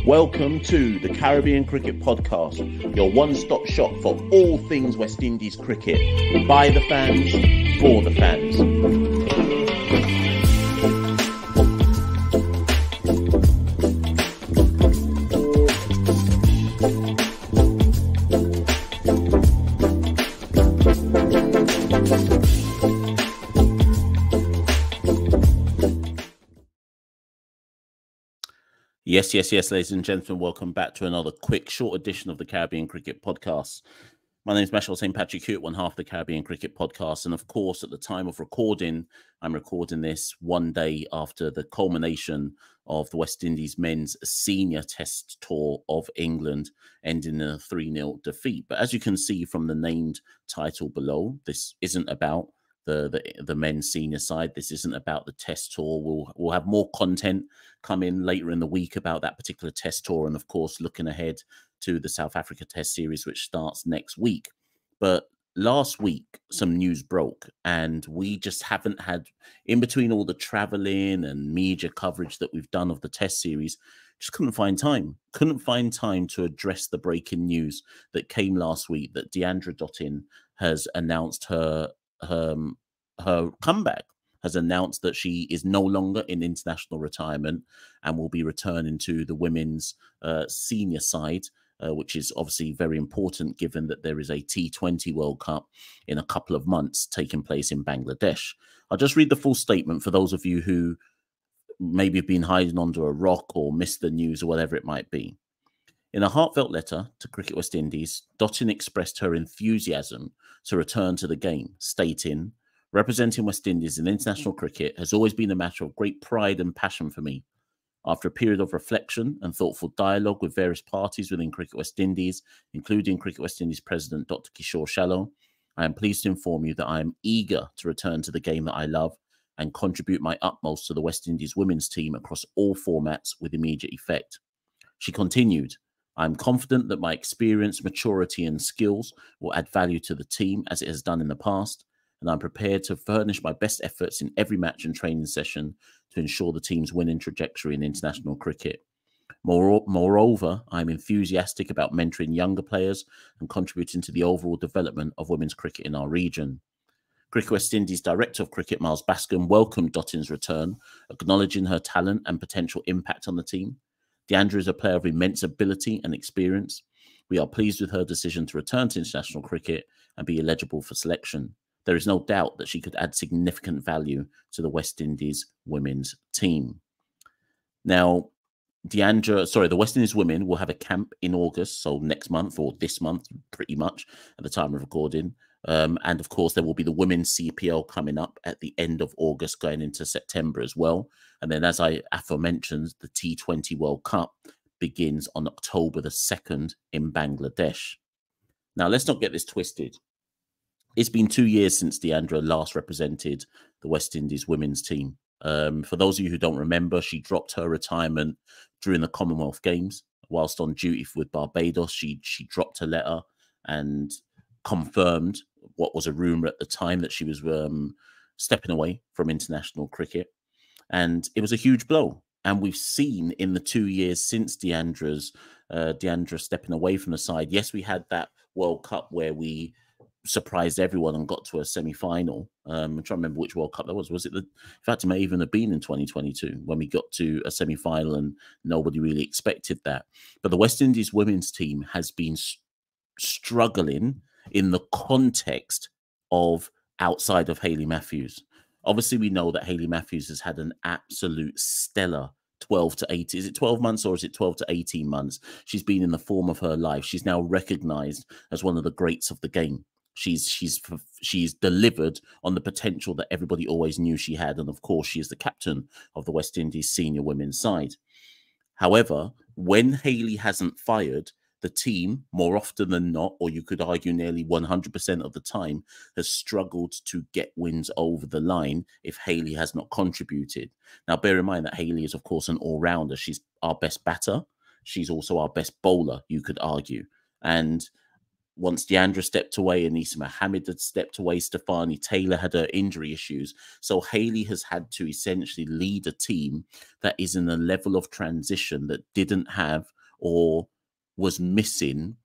Welcome to the Caribbean Cricket Podcast, your one-stop shop for all things West Indies cricket. By the fans, for the fans. Yes, ladies and gentlemen, welcome back to another quick, short edition of the Caribbean Cricket Podcast. My name is Machel, St. Patrick Hewitt, one half of the Caribbean Cricket Podcast. And of course, at the time of recording, I'm recording this one day after the culmination of the West Indies men's senior test tour of England, ending in a 3-0 defeat. But as you can see from the named title below, this isn't about the men's senior side. This isn't about the test tour. We'll have more content come in later in the week about that particular test tour, and of course looking ahead to the South Africa test series, which starts next week. But last week some news broke, and we just haven't had, in between all the traveling and media coverage that we've done of the test series, just couldn't find time to address the breaking news that came last week, that Deandra Dottin has announced her comeback, has announced that she is no longer in international retirement and will be returning to the women's senior side, which is obviously very important given that there is a T20 World Cup in a couple of months taking place in Bangladesh. I'll just read the full statement for those of you who maybe have been hiding under a rock or missed the news or whatever it might be. In a heartfelt letter to Cricket West Indies, Dottin expressed her enthusiasm to return to the game, stating, "Representing West Indies in international cricket has always been a matter of great pride and passion for me. After a period of reflection and thoughtful dialogue with various parties within Cricket West Indies, including Cricket West Indies President Dr. Kishore Shallow, I am pleased to inform you that I am eager to return to the game that I love and contribute my utmost to the West Indies women's team across all formats with immediate effect." She continued, "I'm confident that my experience, maturity and skills will add value to the team as it has done in the past, and I'm prepared to furnish my best efforts in every match and training session to ensure the team's winning trajectory in international cricket. Moreover, I'm enthusiastic about mentoring younger players and contributing to the overall development of women's cricket in our region." Cricket West Indies Director of Cricket, Miles Bascom, welcomed Dottin's return, acknowledging her talent and potential impact on the team. Deandra is a player of immense ability and experience. We are pleased with her decision to return to international cricket and be eligible for selection. There is no doubt that she could add significant value to the West Indies women's team. Now, the West Indies women will have a camp in August, so next month or this month, pretty much at the time of recording. And of course, there will be the women's CPL coming up at the end of August, going into September as well. And then, as I aforementioned, the T20 World Cup begins on October the 2nd in Bangladesh. Now, let's not get this twisted. It's been 2 years since Deandra last represented the West Indies women's team. For those of you who don't remember, she dropped her retirement during the Commonwealth Games. Whilst on duty with Barbados, she dropped a letter and confirmed what was a rumour at the time, that she was stepping away from international cricket. And it was a huge blow. And we've seen in the 2 years since Deandra stepping away from the side, yes, we had that World Cup where we surprised everyone and got to a semi-final. I'm trying to remember which World Cup that was. Was it in fact, it may even have been in 2022 when we got to a semi-final and nobody really expected that. But the West Indies women's team has been struggling in the context of outside of Hayley Matthews. Obviously, we know that Hayley Matthews has had an absolute stellar 12 to 18. Is it 12 months or is it 12 to 18 months? She's been in the form of her life. She's now recognized as one of the greats of the game. She's delivered on the potential that everybody always knew she had. And of course, she is the captain of the West Indies senior women's side. However, when Hayley hasn't fired, the team, more often than not, or you could argue nearly 100% of the time, has struggled to get wins over the line if Hayley has not contributed. Now, bear in mind that Hayley is, of course, an all-rounder. She's our best batter. She's also our best bowler, you could argue. And once Deandra stepped away, Anissa Mohammed had stepped away, Stefani Taylor had her injury issues. So Hayley has had to essentially lead a team that is in a level of transition that didn't have or was missing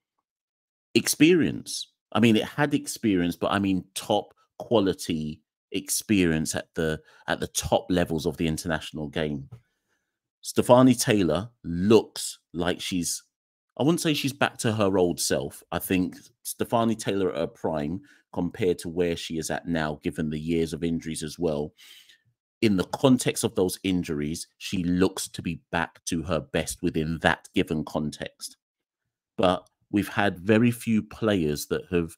experience. I mean, it had experience, but I mean top quality experience at the top levels of the international game. Stefani Taylor looks like she's, I wouldn't say she's back to her old self. I think Stefani Taylor at her prime compared to where she is at now, given the years of injuries as well. In the context of those injuries, she looks to be back to her best within that given context. But we've had very few players that have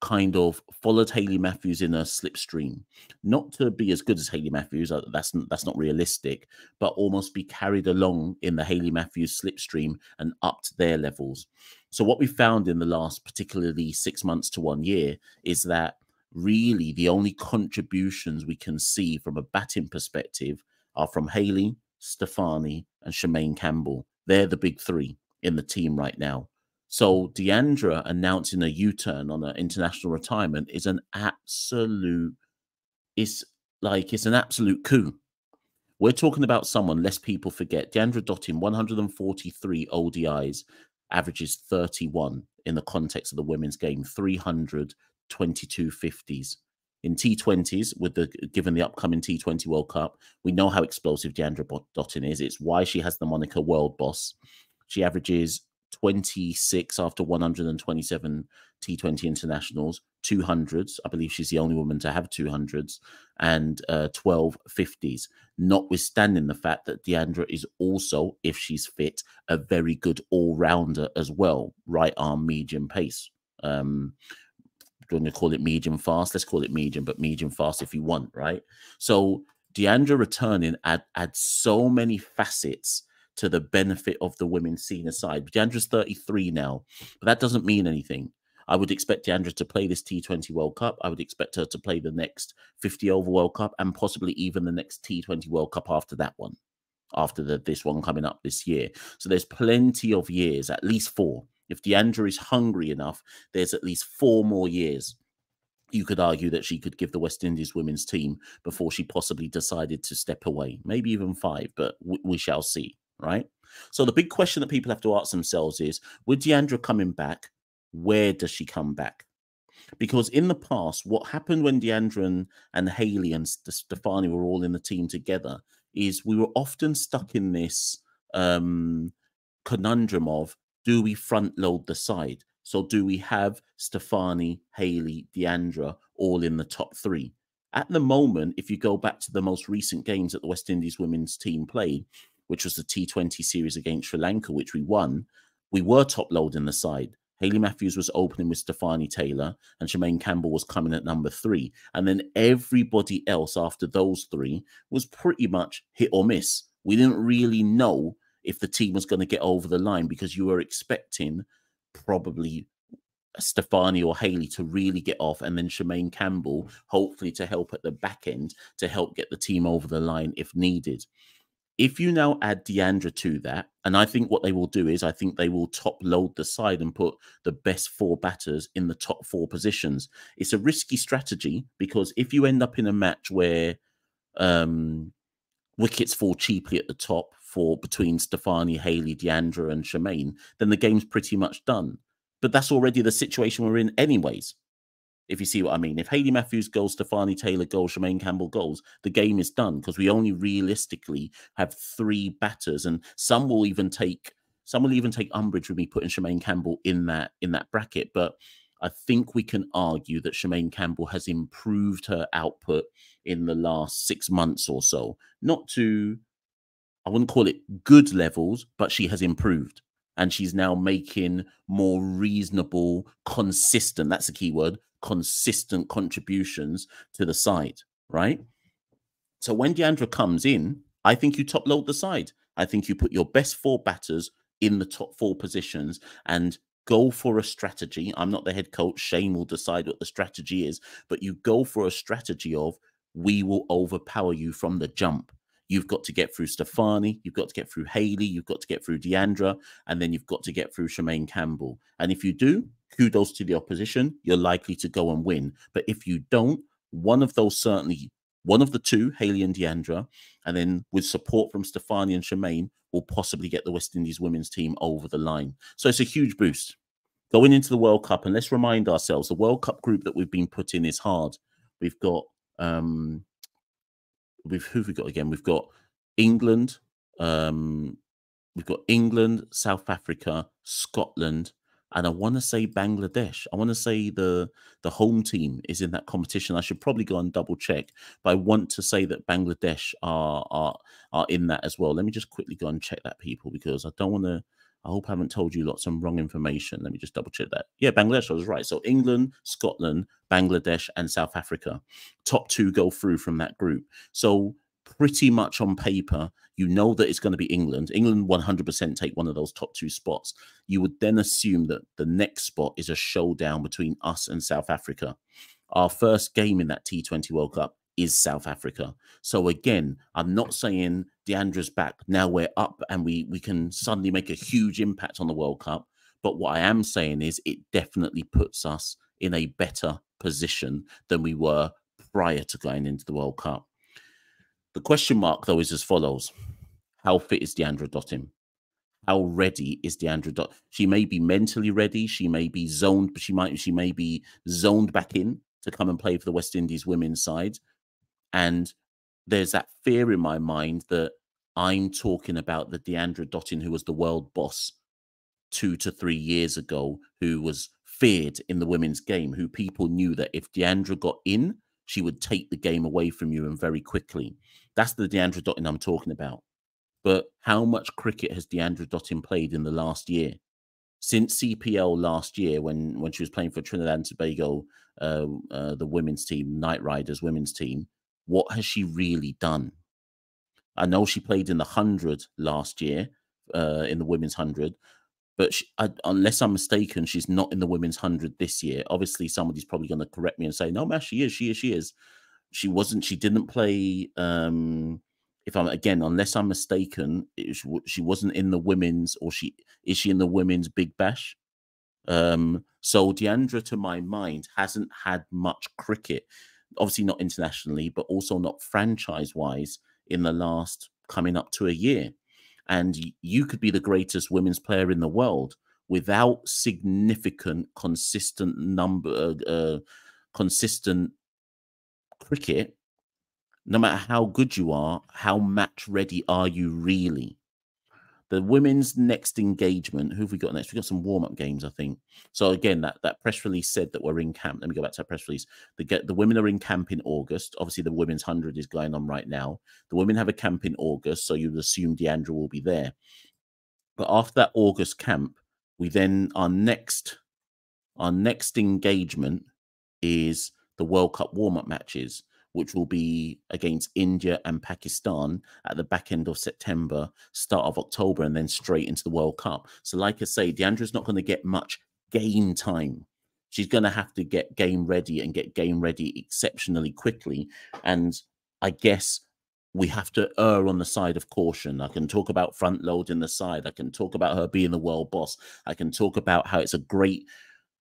kind of followed Hayley Matthews in a slipstream, not to be as good as Hayley Matthews, that's not realistic, but almost be carried along in the Hayley Matthews slipstream and up to their levels. So what we found in the last particularly 6 months to 1 year is that really the only contributions we can see from a batting perspective are from Hayley, Stefani, and Shemaine Campbell. They're the big three in the team right now. So Deandra announcing a U-turn on an international retirement is an absolute, it's an absolute coup. We're talking about someone, lest people forget, Deandra Dottin, 143 ODIs, averages 31 in the context of the women's game, 322 50s. In T20s, given the upcoming T20 World Cup, we know how explosive Deandra Dottin is. It's why she has the moniker World Boss. She averages 26 after 127 T20 internationals, 200s. I believe she's the only woman to have 200s, and 12 50s, notwithstanding the fact that Deandra is also, if she's fit, a very good all-rounder as well. Right arm, medium pace. Going to call it medium fast, let's call it medium, but medium fast if you want, right? So Deandra returning adds so many facets to the benefit of the women's senior side. Deandra's 33 now, but that doesn't mean anything. I would expect Deandra to play this T20 World Cup. I would expect her to play the next 50 over World Cup and possibly even the next T20 World Cup after that one, after this one coming up this year. So there's plenty of years, at least 4. If Deandra is hungry enough, there's at least 4 more years. You could argue that she could give the West Indies women's team before she possibly decided to step away, maybe even 5, but we shall see, right? So the big question that people have to ask themselves is, with Deandra coming back, where does she come back? Because in the past, what happened when Deandra and Hayley and Stefani were all in the team together is we were often stuck in this conundrum of, do we front load the side? So do we have Stefani, Hayley, Deandra all in the top 3? At the moment, if you go back to the most recent games that the West Indies women's team played, which was the T20 series against Sri Lanka, which we won, we were top loading the side. Hayley Matthews was opening with Stefani Taylor and Shemaine Campbell was coming at number 3. And then everybody else after those 3 was pretty much hit or miss. We didn't really know if the team was going to get over the line because you were expecting probably Stefani or Hayley to really get off and then Shemaine Campbell hopefully to help at the back end to help get the team over the line if needed. If you now add Deandra to that, and I think what they will do is I think they will top load the side and put the best 4 batters in the top 4 positions. It's a risky strategy because if you end up in a match where wickets fall cheaply at the top for between Stefani, Hayley, Deandra and Shemaine, then the game's pretty much done. But that's already the situation we're in anyways, if you see what I mean. If Hayley Matthews goes, Stefani Taylor goes, Shemaine Campbell goes, the game is done because we only realistically have 3 batters, and some will even take umbrage with me putting Shemaine Campbell in that bracket. But I think we can argue that Shemaine Campbell has improved her output in the last 6 months or so. Not to, I wouldn't call it good levels, but she has improved. And she's now making more reasonable, consistent, that's the key word, consistent contributions to the side, right? So when Deandra comes in, I think you top load the side. I think you put your best 4 batters in the top 4 positions and go for a strategy. I'm not the head coach. Shane will decide what the strategy is, but you go for a strategy of, we will overpower you from the jump. You've got to get through Stefani, you've got to get through Haley, you've got to get through Deandra, and then you've got to get through Shemaine Campbell. And if you do, kudos to the opposition, you're likely to go and win. But if you don't, one of those certainly, one of the two, Haley and Deandra, and then with support from Stefani and Shemaine, will possibly get the West Indies women's team over the line. So it's a huge boost. Going into the World Cup, and let's remind ourselves, the World Cup group that we've been put in is hard. We've got who have we got again? We've got England, South Africa, Scotland, and I want to say Bangladesh. I want to say the home team is in that competition. I should probably go and double check, but I want to say that Bangladesh are in that as well. Let me just quickly go and check that, people, because I don't want to. I hope I haven't told you lots of wrong information. Let me just double check that. Yeah, Bangladesh, I was right. So England, Scotland, Bangladesh, and South Africa. Top two go through from that group. So pretty much on paper, you know that it's going to be England. England 100% take one of those top two spots. You would then assume that the next spot is a showdown between us and South Africa. Our first game in that T20 World Cup is South Africa. So again, I'm not saying Deandra's back, now we're up and we can suddenly make a huge impact on the World Cup. But what I am saying is it definitely puts us in a better position than we were prior to going into the World Cup. The question mark, though, is as follows. How fit is Deandra Dottin? How ready is Deandra Dottin? She may be mentally ready. She may be zoned, but she may be zoned back in to come and play for the West Indies women's side. And there's that fear in my mind that I'm talking about the Deandra Dottin who was the world boss 2 to 3 years ago, who was feared in the women's game, who people knew that if Deandra got in, she would take the game away from you and very quickly. That's the Deandra Dottin I'm talking about. But how much cricket has Deandra Dottin played in the last year? Since CPL last year, when she was playing for Trinidad and Tobago, the women's team, Knight Riders women's team, what has she really done? I know she played in the 100 last year, in the women's 100, but unless I'm mistaken, she's not in the women's 100 this year. Obviously, somebody's probably going to correct me and say, no, Mash, she is. She wasn't. She didn't play. If I'm again, unless I'm mistaken, she wasn't in the women's, or is she in the women's Big Bash? So Deandra, to my mind, hasn't had much cricket, obviously not internationally, but also not franchise-wise in the last coming up to a year. And you could be the greatest women's player in the world without significant, consistent consistent cricket. No matter how good you are, how match ready are you really? The women's next engagement, who have we got next? We've got some warm-up games, I think. So again, that press release said that we're in camp. Let me go back to that press release. The women are in camp in August. Obviously, the women's 100 is going on right now. The women have a camp in August, so you'd assume Deandra will be there. But after that August camp, we then, our next engagement is the World Cup warm-up matches, which will be against India and Pakistan at the back end of September, start of October, and then straight into the World Cup. So like I say, Deandra's not going to get much game time. She's going to have to get game ready and get game ready exceptionally quickly. And I guess we have to err on the side of caution. I can talk about front loading the side. I can talk about her being the world boss. I can talk about how it's a great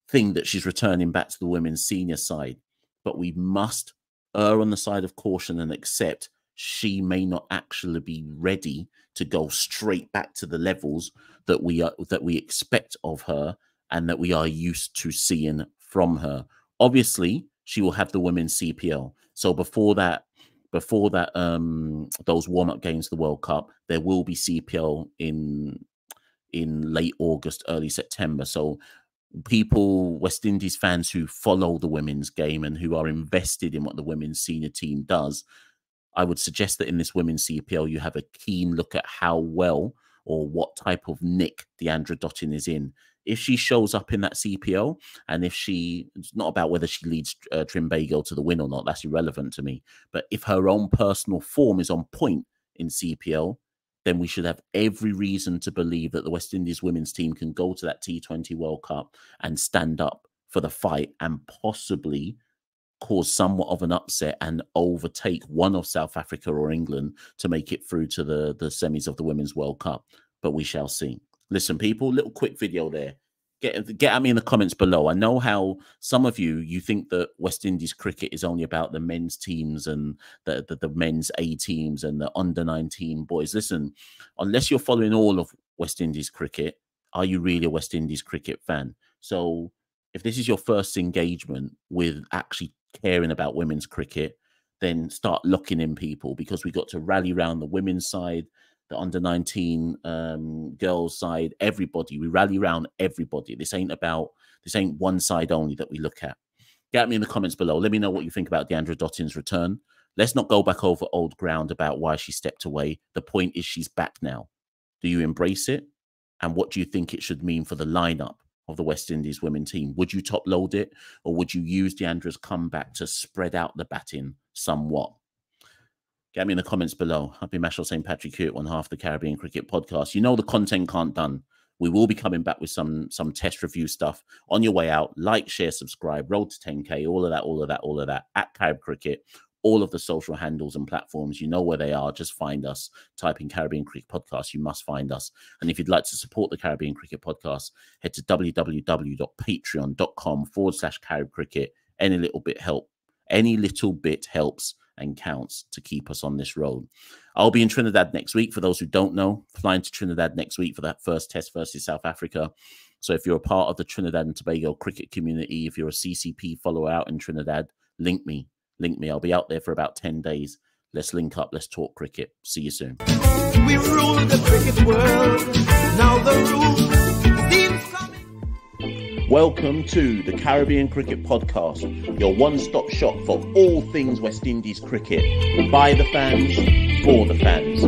thing that she's returning back to the women's senior side. But we must err on the side of caution and accept she may not actually be ready to go straight back to the levels that we expect of her and that we are used to seeing from her. Obviously, she will have the women's CPL. So before that, those warm-up games of the World Cup, there will be CPL in late August, early September. So people, West Indies fans who follow the women's game and who are invested in what the women's senior team does, I would suggest that in this women's CPL, you have a keen look at how well or what type of nick Deandra Dottin is in. If she shows up in that CPL, and if it's not about whether she leads Trinbago to the win or not, that's irrelevant to me. But if her own personal form is on point in CPL, then we should have every reason to believe that the West Indies women's team can go to that T20 World Cup and stand up for the fight and possibly cause somewhat of an upset and overtake one of South Africa or England to make it through to the semis of the Women's World Cup. But we shall see. Listen, people, little quick video there. Get at me in the comments below. I know how some of you think that West Indies cricket is only about the men's teams and the men's A teams and the under-19 boys. Listen, unless you're following all of West Indies cricket, are you really a West Indies cricket fan? So if this is your first engagement with actually caring about women's cricket, then start locking in, people, because we got to rally around the women's side, the under-19 girls side, everybody. We rally around everybody. This ain't one side only that we look at. Get at me in the comments below. Let me know what you think about Deandra Dottin's return. Let's not go back over old ground about why she stepped away. The point is she's back now. Do you embrace it? And what do you think it should mean for the lineup of the West Indies women team? Would you top load it, or would you use Deandra's comeback to spread out the batting somewhat? Get me in the comments below. I've been Machel St. Patrick here at one half the Caribbean Cricket Podcast. You know the content can't done. We will be coming back with some test review stuff on your way out. Like, share, subscribe, road to 10K, all of that at Carib Cricket. All of the social handles and platforms, you know where they are. Just find us. Type in Caribbean Cricket Podcast. You must find us. And if you'd like to support the Caribbean Cricket Podcast, head to www.patreon.com/Carib Cricket. Any little bit helps and counts to keep us on this road. I'll be in Trinidad next week. For those who don't know, flying to Trinidad next week for that first test versus South Africa. So if you're a part of the Trinidad and Tobago cricket community, if you're a CCP follower out in Trinidad, link me. I'll be out there for about 10 days. Let's link up. Let's talk cricket. See you soon. We rule the cricket world. Now the rules seem coming. Welcome to the Caribbean Cricket Podcast, your one-stop shop for all things West Indies cricket. By the fans, for the fans.